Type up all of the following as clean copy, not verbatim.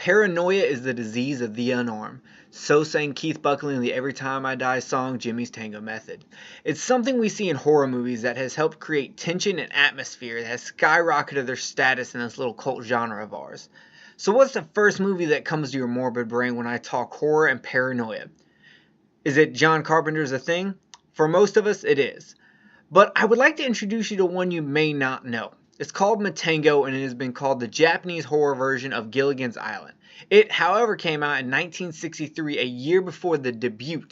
Paranoia is the disease of the unarmed. So sang Keith Buckley in the Every Time I Die song, Jimmy's Tango Method. It's something we see in horror movies that has helped create tension and atmosphere that has skyrocketed their status in this little cult genre of ours. So what's the first movie that comes to your morbid brain when I talk horror and paranoia? Is it John Carpenter's The Thing? For most of us, it is. But I would like to introduce you to one you may not know. It's called Matango, and it has been called the Japanese horror version of Gilligan's Island. It, however, came out in 1963, a year before the debut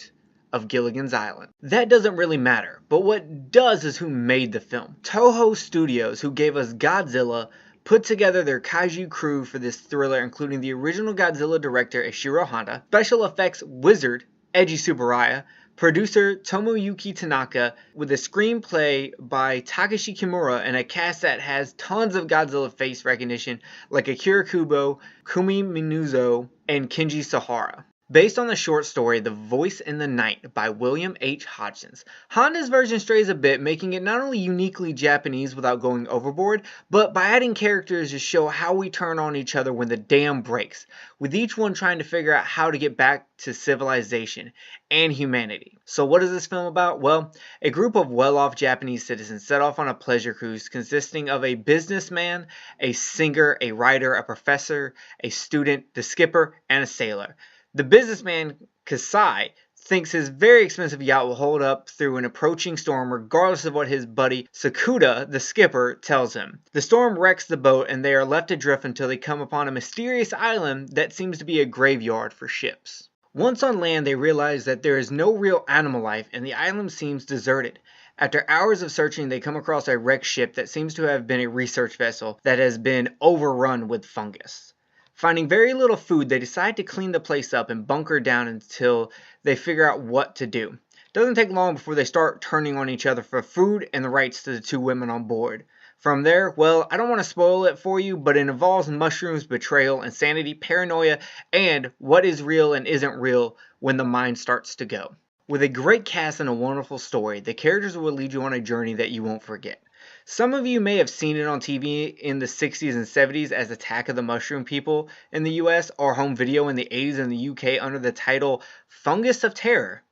of Gilligan's Island. That doesn't really matter, but what does is who made the film. Toho Studios, who gave us Godzilla, put together their kaiju crew for this thriller, including the original Godzilla director Ishiro Honda, special effects wizard Eiji Tsuburaya, producer Tomoyuki Tanaka, with a screenplay by Takashi Kimura and a cast that has tons of Godzilla face recognition like Akira Kubo, Kumi Minuzo, and Kenji Sahara. Based on the short story The Voice in the Night by William H. Hodgins, Honda's version strays a bit, making it not only uniquely Japanese without going overboard, but by adding characters to show how we turn on each other when the dam breaks, with each one trying to figure out how to get back to civilization and humanity. So what is this film about? Well, a group of well-off Japanese citizens set off on a pleasure cruise consisting of a businessman, a singer, a writer, a professor, a student, the skipper, and a sailor. The businessman, Kasai, thinks his very expensive yacht will hold up through an approaching storm regardless of what his buddy Sakuda, the skipper, tells him. The storm wrecks the boat and they are left adrift until they come upon a mysterious island that seems to be a graveyard for ships. Once on land, they realize that there is no real animal life and the island seems deserted. After hours of searching, they come across a wrecked ship that seems to have been a research vessel that has been overrun with fungus. Finding very little food, they decide to clean the place up and bunker down until they figure out what to do. It doesn't take long before they start turning on each other for food and the rights to the two women on board. From there, well, I don't want to spoil it for you, but it involves mushrooms, betrayal, insanity, paranoia, and what is real and isn't real when the mind starts to go. With a great cast and a wonderful story, the characters will lead you on a journey that you won't forget. Some of you may have seen it on TV in the 60s and 70s as Attack of the Mushroom People in the US, or home video in the 80s in the UK under the title Fungus of Terror.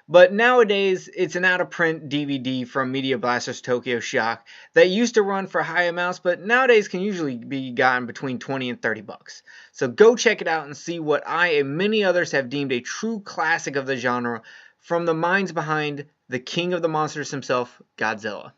But nowadays, it's an out-of-print DVD from Media Blasters Tokyo Shock that used to run for high amounts, but nowadays can usually be gotten between 20 and 30 bucks. So go check it out and see what I and many others have deemed a true classic of the genre from the minds behind the king of the monsters himself, Godzilla.